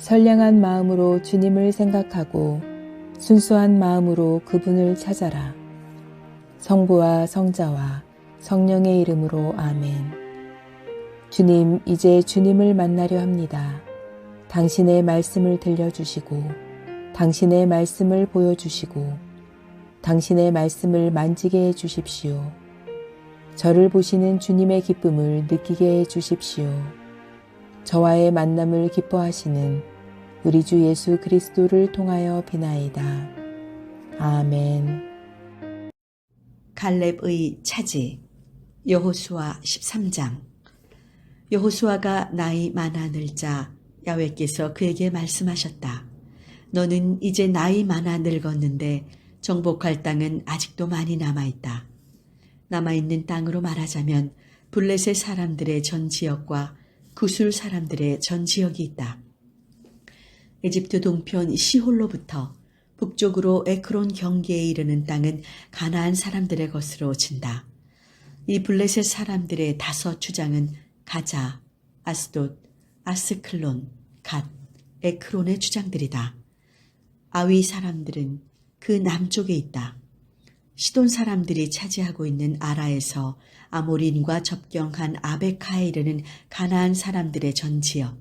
선량한 마음으로 주님을 생각하고 순수한 마음으로 그분을 찾아라. 성부와 성자와 성령의 이름으로 아멘. 주님, 이제 주님을 만나려 합니다. 당신의 말씀을 들려주시고 당신의 말씀을 보여주시고 당신의 말씀을 만지게 해주십시오. 저를 보시는 주님의 기쁨을 느끼게 해주십시오. 저와의 만남을 기뻐하시는 우리 주 예수 그리스도를 통하여 비나이다. 아멘. 갈렙의 차지. 여호수아 13장. 여호수아가 나이 많아 늙자 야훼께서 그에게 말씀하셨다. 너는 이제 나이 많아 늙었는데 정복할 땅은 아직도 많이 남아있다. 남아있는 땅으로 말하자면 블레셋 사람들의 전 지역과 구술 사람들의 전 지역이 있다. 에집트 동편 시홀로부터 북쪽으로 에크론 경계에 이르는 땅은 가나안 사람들의 것으로 친다. 이 블레셋 사람들의 5 주장은 가자, 아스돗, 아스클론, 갓, 에크론의 주장들이다. 아위 사람들은 그 남쪽에 있다. 시돈 사람들이 차지하고 있는 아라에서 아모린과 접경한 아베카에 이르는 가나안 사람들의 전 지역,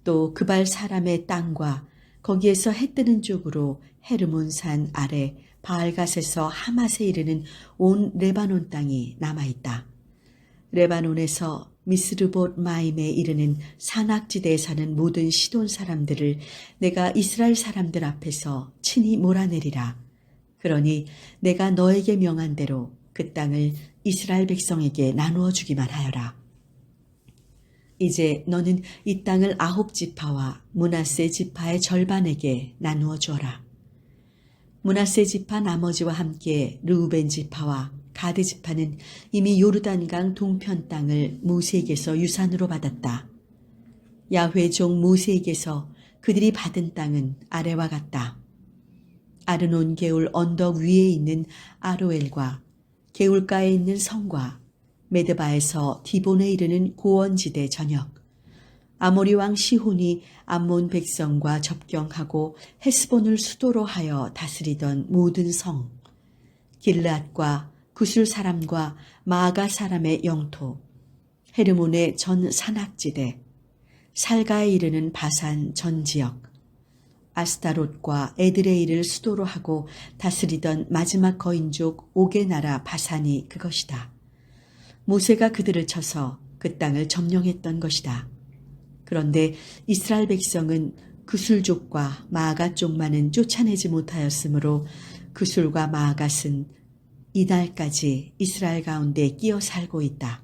또 그발 사람의 땅과 거기에서 해 뜨는 쪽으로 헤르몬산 아래 바알갓에서 하맛에 이르는 온 레바논 땅이 남아있다. 레바논에서 미스르봇 마임에 이르는 산악지대에 사는 모든 시돈 사람들을 내가 이스라엘 사람들 앞에서 친히 몰아내리라. 그러니 내가 너에게 명한 대로 그 땅을 이스라엘 백성에게 나누어 주기만 하여라. 이제 너는 이 땅을 9 지파와 므낫세 지파의 절반에게 나누어 주어라. 므낫세 지파 나머지와 함께 르우벤 지파와 가드 지파는 이미 요르단강 동편 땅을 모세에게서 유산으로 받았다. 야훼 종 모세에게서 그들이 받은 땅은 아래와 같다. 아르논 개울 언덕 위에 있는 아로엘과 개울가에 있는 성과 메드바에서 디본에 이르는 고원지대 전역, 아모리 왕 시혼이 암몬 백성과 접경하고 헤스본을 수도로 하여 다스리던 모든 성, 길르앗과 구술 사람과 마아가 사람의 영토, 헤르몬의 전 산악지대, 살가에 이르는 바산 전 지역, 아스타롯과 에드레이를 수도로 하고 다스리던 마지막 거인족 옥의 나라 바산이 그것이다. 모세가 그들을 쳐서 그 땅을 점령했던 것이다. 그런데 이스라엘 백성은 구술족과 마아갓족만은 쫓아내지 못하였으므로 구술과 마아갓은 이날까지 이스라엘 가운데 끼어 살고 있다.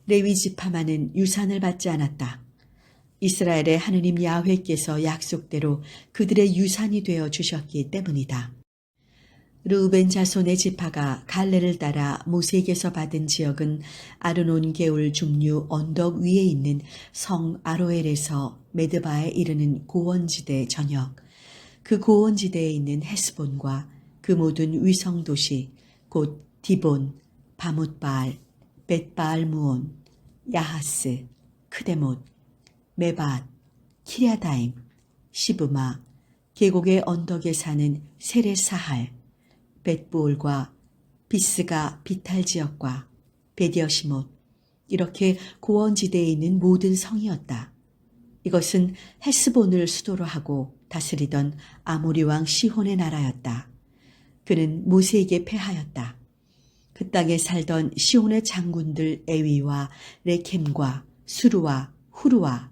레위 지파만은 유산을 받지 않았다. 이스라엘의 하느님 야훼께서 약속대로 그들의 유산이 되어 주셨기 때문이다. 르우벤 자손의 지파가 갈레를 따라 모세에게서 받은 지역은 아르논 개울 중류 언덕 위에 있는 성 아로엘에서 메드바에 이르는 고원지대 전역, 그 고원지대에 있는 헤스본과 그 모든 위성도시 곧 디본, 바못바알, 벳바알무온, 야하스, 크데못, 메밧, 키랴다임, 시브마, 계곡의 언덕에 사는 세레사할, 벳부올과 비스가 비탈 지역과 베디어시못, 이렇게 고원지대에 있는 모든 성이었다. 이것은 헤스본을 수도로 하고 다스리던 아모리 왕 시혼의 나라였다. 그는 모세에게 패하였다. 그 땅에 살던 시혼의 장군들 에위와 레켐과 수루와 후루와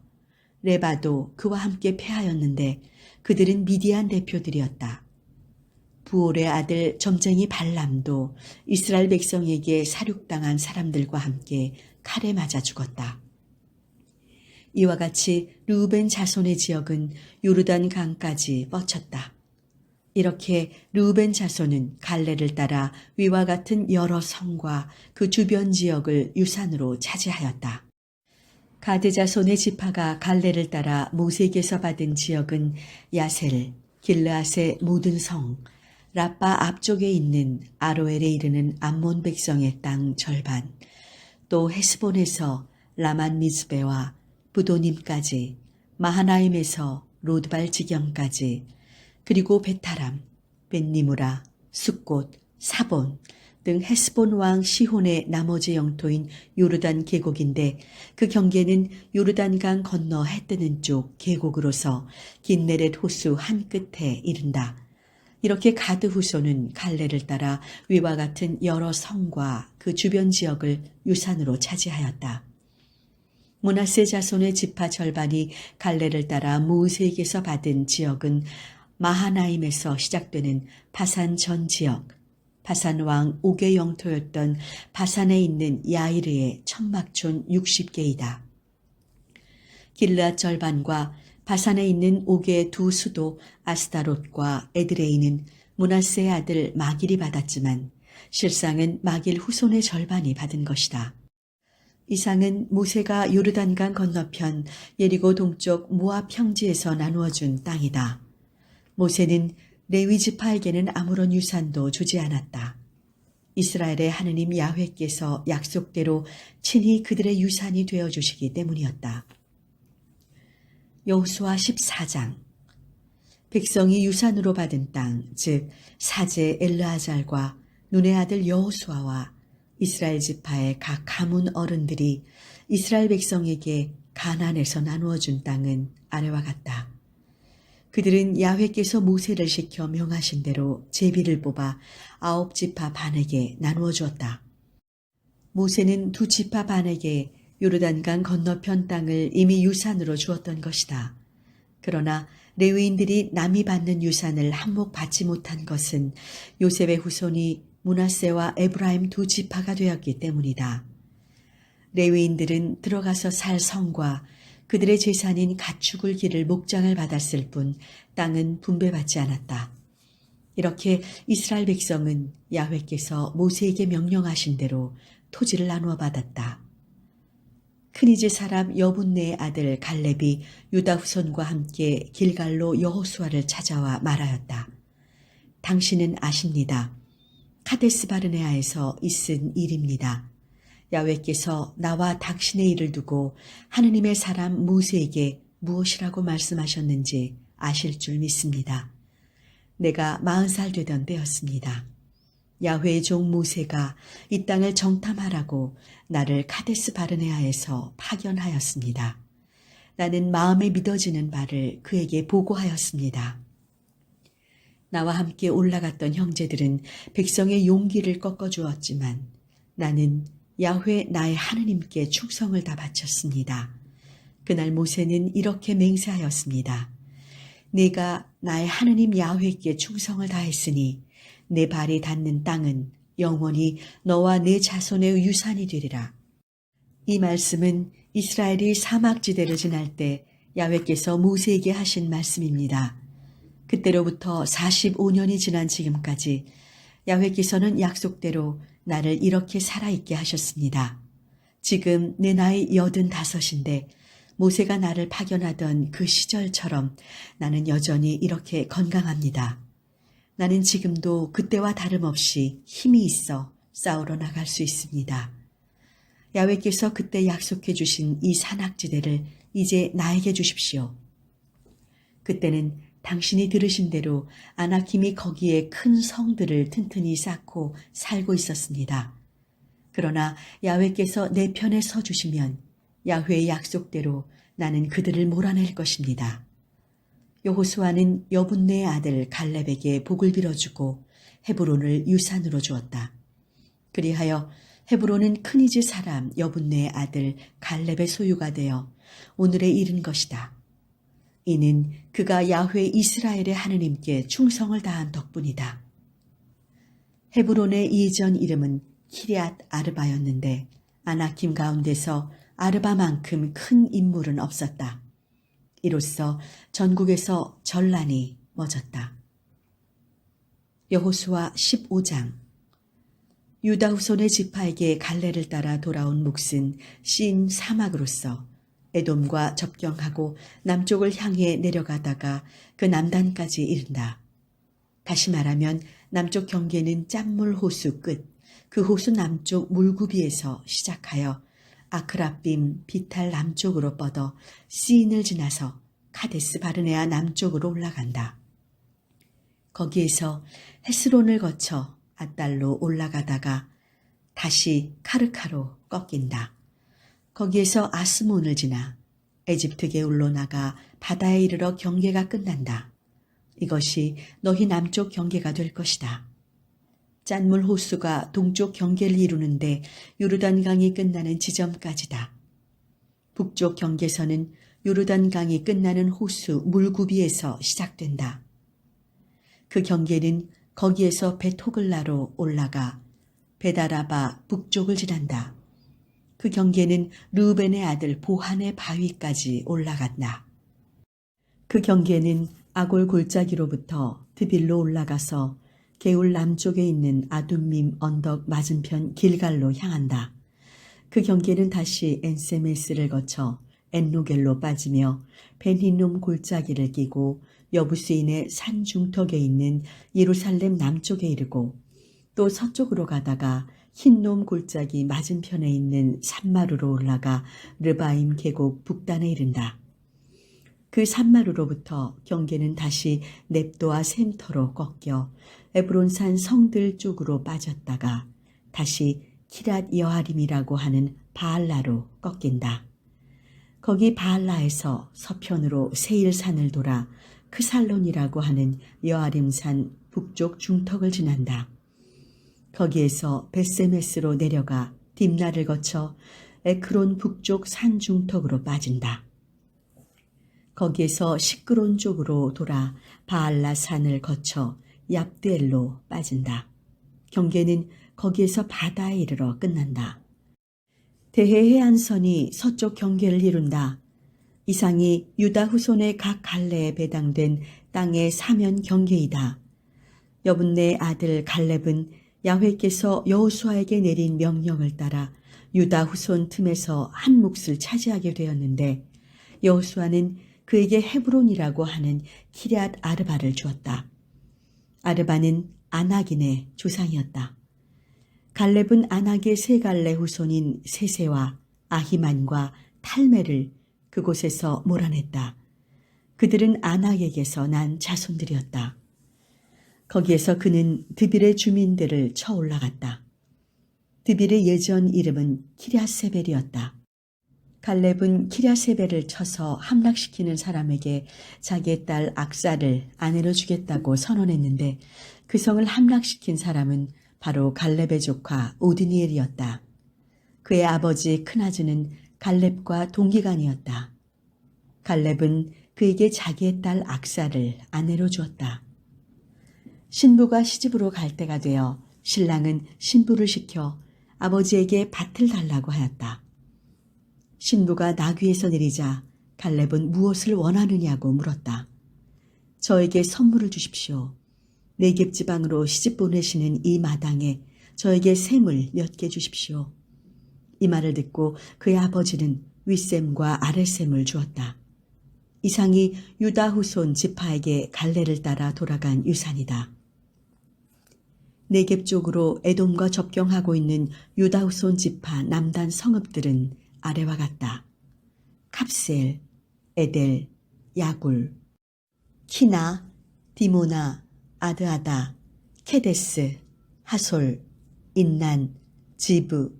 레바도 그와 함께 패하였는데 그들은 미디안 대표들이었다. 부올의 아들 점쟁이 발람도 이스라엘 백성에게 살육당한 사람들과 함께 칼에 맞아 죽었다. 이와 같이 르우벤 자손의 지역은 요르단 강까지 뻗쳤다. 이렇게 르우벤 자손은 갈레를 따라 위와 같은 여러 성과 그 주변 지역을 유산으로 차지하였다. 가드 자손의 지파가 갈레를 따라 모세에게서 받은 지역은 야셀, 길르앗의 모든 성, 라빠 앞쪽에 있는 아로엘에 이르는 암몬 백성의 땅 절반, 또 헤스본에서 라만 미스베와 부도님까지 마하나임에서 로드발 지경까지, 그리고 베타람, 벤니무라, 숫곳, 사본 등 헤스본 왕 시혼의 나머지 영토인 요르단 계곡인데, 그 경계는 요르단강 건너 해 뜨는 쪽 계곡으로서 긴네렛 호수 한 끝에 이른다. 이렇게 가드 후손은 갈레를 따라 위와 같은 여러 성과 그 주변 지역을 유산으로 차지하였다. 므낫세 자손의 지파 절반이 갈레를 따라 모세에게서 받은 지역은 마하나임에서 시작되는 바산 전 지역, 바산 왕 옥의 영토였던 바산에 있는 야이르의 천막촌 60개이다. 길르앗 절반과 바산에 있는 옥의 두 수도 아스타롯과 에드레이는 므낫세의 아들 마길이 받았지만 실상은 마길 후손의 절반이 받은 것이다. 이상은 모세가 요르단강 건너편 예리고 동쪽 모압 평지에서 나누어준 땅이다. 모세는 레위 지파에게는 아무런 유산도 주지 않았다. 이스라엘의 하느님 야훼께서 약속대로 친히 그들의 유산이 되어주시기 때문이었다. 여호수아 14장. 백성이 유산으로 받은 땅, 즉 사제 엘르아잘과 눈의 아들 여호수아와 이스라엘 지파의 각 가문 어른들이 이스라엘 백성에게 가나안에서 나누어 준 땅은 아래와 같다. 그들은 야훼께서 모세를 시켜 명하신 대로 제비를 뽑아 9지파 반에게 나누어 주었다. 모세는 2지파 반에게 요르단강 건너편 땅을 이미 유산으로 주었던 것이다. 그러나 레위인들이 남이 받는 유산을 한몫 받지 못한 것은 요셉의 후손이 므낫세와 에브라임 2지파가 되었기 때문이다. 레위인들은 들어가서 살 성과 그들의 재산인 가축을 기를 목장을 받았을 뿐 땅은 분배받지 않았다. 이렇게 이스라엘 백성은 야훼께서 모세에게 명령하신 대로 토지를 나누어 받았다. 크니즈 사람 여분네의 아들 갈렙이 유다 후손과 함께 길갈로 여호수아를 찾아와 말하였다. 당신은 아십니다. 카데스 바르네아에서 있은 일입니다. 야훼께서 나와 당신의 일을 두고 하느님의 사람 모세에게 무엇이라고 말씀하셨는지 아실 줄 믿습니다. 내가 40살 되던 때였습니다. 야훼의 종 모세가 이 땅을 정탐하라고 나를 카데스 바르네아에서 파견하였습니다. 나는 마음에 믿어지는 바를 그에게 보고하였습니다. 나와 함께 올라갔던 형제들은 백성의 용기를 꺾어주었지만 나는 야훼 나의 하느님께 충성을 다 바쳤습니다. 그날 모세는 이렇게 맹세하였습니다. 내가 나의 하느님 야훼께 충성을 다했으니 내 발이 닿는 땅은 영원히 너와 내 자손의 유산이 되리라. 이 말씀은 이스라엘이 사막지대를 지날 때 야훼께서 모세에게 하신 말씀입니다. 그때로부터 45년이 지난 지금까지 야훼께서는 약속대로 나를 이렇게 살아있게 하셨습니다. 지금 내 나이 85인데 모세가 나를 파견하던 그 시절처럼 나는 여전히 이렇게 건강합니다. 나는 지금도 그때와 다름없이 힘이 있어 싸우러 나갈 수 있습니다. 야훼께서 그때 약속해 주신 이 산악지대를 이제 나에게 주십시오. 그때는 당신이 들으신 대로 아나킴이 거기에 큰 성들을 튼튼히 쌓고 살고 있었습니다. 그러나 야훼께서 내 편에 서주시면 야훼의 약속대로 나는 그들을 몰아낼 것입니다. 여호수아는 여분네의 아들 갈렙에게 복을 빌어주고 헤브론을 유산으로 주었다. 그리하여 헤브론은 크니즈 사람 여분네의 아들 갈렙의 소유가 되어 오늘에 이른 것이다. 이는 그가 야훼 이스라엘의 하느님께 충성을 다한 덕분이다. 헤브론의 이전 이름은 키리앗 아르바였는데 아나킴 가운데서 아르바만큼 큰 인물은 없었다. 이로써 전국에서 전란이 멎었다. 여호수아 15장. 유다 후손의 지파에게 갈레를 따라 돌아온 몫은 신 사막으로서 에돔과 접경하고 남쪽을 향해 내려가다가 그 남단까지 이른다. 다시 말하면 남쪽 경계는 짠물 호수 끝, 그 호수 남쪽 물구비에서 시작하여 아크라빔 비탈 남쪽으로 뻗어 시인을 지나서 카데스 바르네아 남쪽으로 올라간다. 거기에서 헤스론을 거쳐 아달로 올라가다가 다시 카르카로 꺾인다. 거기에서 아스몬을 지나 에집트계 울러나가 바다에 이르러 경계가 끝난다. 이것이 너희 남쪽 경계가 될 것이다. 짠물 호수가 동쪽 경계를 이루는데 요르단강이 끝나는 지점까지다. 북쪽 경계선은 요르단강이 끝나는 호수 물구비에서 시작된다. 그 경계는 거기에서 베토글라로 올라가 베다라바 북쪽을 지난다. 그 경계는 르우벤의 아들 보한의 바위까지 올라간다. 그 경계는 아골 골짜기로부터 드빌로 올라가서 게울 남쪽에 있는 아둠밈 언덕 맞은편 길갈로 향한다. 그 경계는 다시 엔세메스를 거쳐 엔로겔로 빠지며 벤히놈 골짜기를 끼고 여부스인의 산 중턱에 있는 예루살렘 남쪽에 이르고 또 서쪽으로 가다가 흰놈 골짜기 맞은편에 있는 산마루로 올라가 르바임 계곡 북단에 이른다. 그 산마루로부터 경계는 다시 넵도와 셈터로 꺾여 에브론산 성들 쪽으로 빠졌다가 다시 키랏 여하림이라고 하는 바알라로 꺾인다. 거기 바알라에서 서편으로 세일산을 돌아 크살론이라고 하는 여하림산 북쪽 중턱을 지난다. 거기에서 베세메스로 내려가 딥나를 거쳐 에크론 북쪽 산 중턱으로 빠진다. 거기에서 시끄론 쪽으로 돌아 바알라 산을 거쳐 얍드엘로 빠진다. 경계는 거기에서 바다에 이르러 끝난다. 대해 해안선이 서쪽 경계를 이룬다. 이상이 유다 후손의 각 갈래에 배당된 땅의 사면 경계이다. 여분네 아들 갈렙은 야훼께서 여호수아에게 내린 명령을 따라 유다 후손 틈에서 한 몫을 차지하게 되었는데 여호수아는 그에게 헤브론이라고 하는 키럇 아르바를 주었다. 아르바는 아낙인의 조상이었다. 갈렙은 아낙의 세 갈래 후손인 세세와 아히만과 탈메를 그곳에서 몰아냈다. 그들은 아낙에게서 난 자손들이었다. 거기에서 그는 드빌의 주민들을 쳐 올라갔다. 드빌의 예전 이름은 키랴세벨이었다. 갈렙은 키랴세벨을 쳐서 함락시키는 사람에게 자기의 딸 악사를 아내로 주겠다고 선언했는데 그 성을 함락시킨 사람은 바로 갈렙의 조카 오드니엘이었다. 그의 아버지 크나즈는 갈렙과 동기간이었다. 갈렙은 그에게 자기의 딸 악사를 아내로 주었다. 신부가 시집으로 갈 때가 되어 신랑은 신부를 시켜 아버지에게 밭을 달라고 하였다. 신부가 나귀에서 내리자 갈렙은 무엇을 원하느냐고 물었다. 저에게 선물을 주십시오. 네겝 지방으로 시집 보내시는 이 마당에 저에게 샘을 몇 개 주십시오. 이 말을 듣고 그의 아버지는 윗샘과 아랫샘을 주었다. 이상이 유다 후손 지파에게 갈래를 따라 돌아간 유산이다. 네겝 쪽으로 에돔과 접경하고 있는 유다 후손 지파 남단 성읍들은 아래와 같다. 캅셀, 에델, 야굴, 키나, 디모나, 아드아다, 케데스, 하솔, 인난, 지브,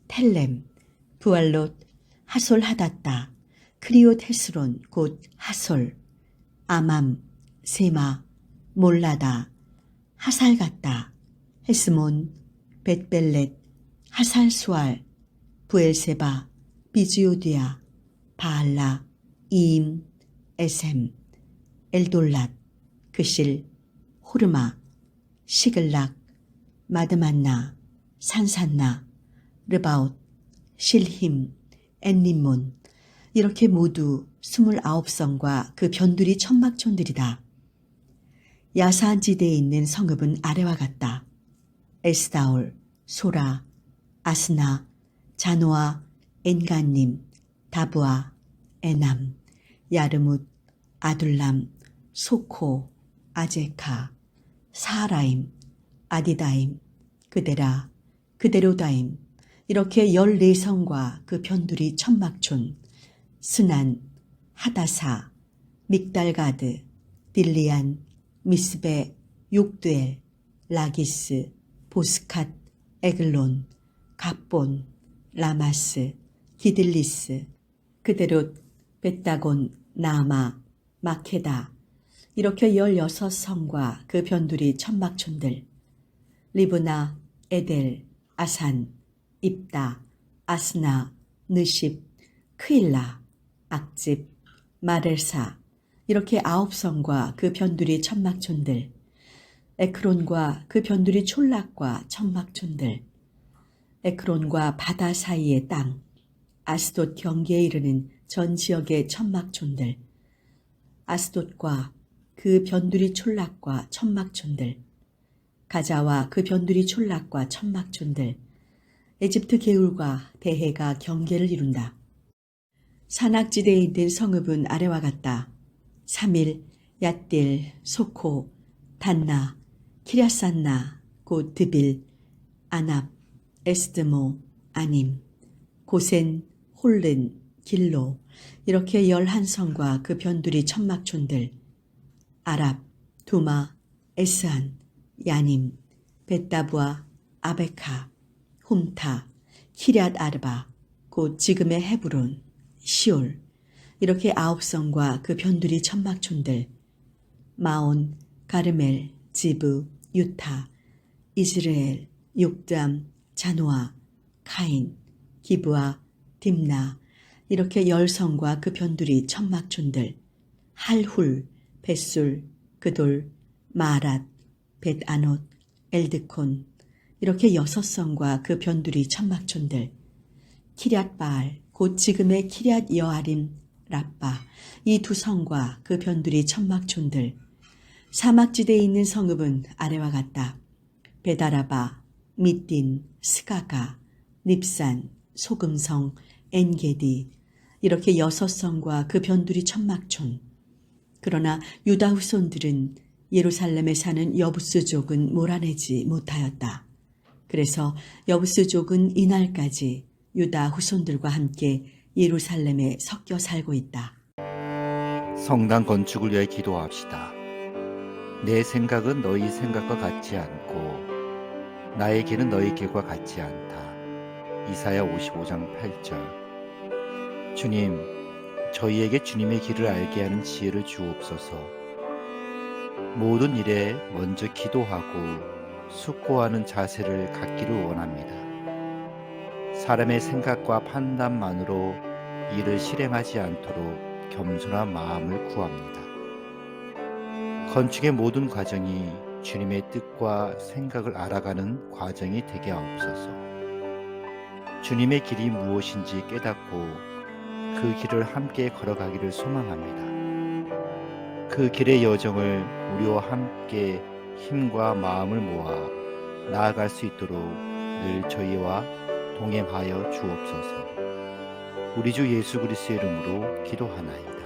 텔렘, 부알롯, 하솔 하닷다, 크리옷 헤스론 곧 하솔, 아맘, 세마, 몰라다, 하살갔다, 헤스몬, 벳벨렛, 하살수알, 부엘세바, 비즈요디아, 바알라, 이임, 에셈, 엘돌랏, 그실, 호르마, 시글락, 마드만나, 산산나, 르바웃, 실힘, 엔림몬 이렇게 모두 29성과 그 변두리 천막촌들이다. 야사지대에 있는 성읍은 아래와 같다. 에스다올, 소라, 아스나, 자노아, 엔간님, 다부아, 에남, 야르뭇, 아둘람, 소코, 아제카, 사라임, 아디다임, 그데라, 그데로다임 이렇게 14성과 그 변두리 천막촌, 스난, 하다사, 믹달가드, 딜리안, 미스베, 욕두엘, 라기스, 보스캇, 에글론, 갑본, 라마스, 기들리스, 그대롯, 벳다곤, 나아마, 마케다, 이렇게 16성과 그 변두리 천막촌들, 리브나, 에델, 아산, 입다, 아스나, 느십, 크일라, 악집, 마렐사, 이렇게 9성과 그 변두리 천막촌들, 에크론과 그 변두리 촌락과 천막촌들, 에크론과 바다 사이의 땅, 아스돗 경계에 이르는 전 지역의 천막촌들, 아스돗과 그 변두리 촌락과 천막촌들, 가자와 그 변두리 촌락과 천막촌들, 에집트 게울과 대해가 경계를 이룬다. 산악지대에 있는 성읍은 아래와 같다. 사밀, 얏딜, 소코, 단나, 키랴산나, 곧 드빌, 아납, 에스드모, 아님, 고센, 홀른, 길로, 이렇게 11성과 그 변두리 천막촌들, 아랍, 두마, 에스안, 야님, 벳다부아, 아베카, 훔타, 키랴앗 아르바, 곧 지금의 헤브론, 시올, 이렇게 9성과 그 변두리 천막촌들, 마온, 가르멜, 지브, 유타, 이스라엘, 욕담, 자노아, 카인, 기브아, 딥나, 이렇게 10성과 그 변두리 천막촌들, 할훌, 벳술, 그돌, 마랏, 벳아노, 엘드콘, 이렇게 6성과 그 변두리 천막촌들, 키랴앗바알, 곧 지금의 키랴앗 여아림, 라빠, 이 2성과 그 변두리 천막촌들, 사막지대에 있는 성읍은 아래와 같다. 베다라바, 미딘, 스가가, 닙산, 소금성, 엔게디, 이렇게 6성과 그 변두리 천막촌. 그러나 유다 후손들은 예루살렘에 사는 여부스족은 몰아내지 못하였다. 그래서 여부스족은 이날까지 유다 후손들과 함께 예루살렘에 섞여 살고 있다. 성당 건축을 위해 기도합시다. 내 생각은 너희 생각과 같지 않고 나의 길은 너희 길과 같지 않다. 이사야 55장 8절. 주님, 저희에게 주님의 길을 알게 하는 지혜를 주옵소서. 모든 일에 먼저 기도하고 숙고하는 자세를 갖기를 원합니다. 사람의 생각과 판단만으로 일을 실행하지 않도록 겸손한 마음을 구합니다. 건축의 모든 과정이 주님의 뜻과 생각을 알아가는 과정이 되게 하옵소서. 주님의 길이 무엇인지 깨닫고 그 길을 함께 걸어가기를 소망합니다. 그 길의 여정을 우리와 함께 힘과 마음을 모아 나아갈 수 있도록 늘 저희와 동행하여 주옵소서. 우리 주 예수 그리스도의 이름으로 기도하나이다.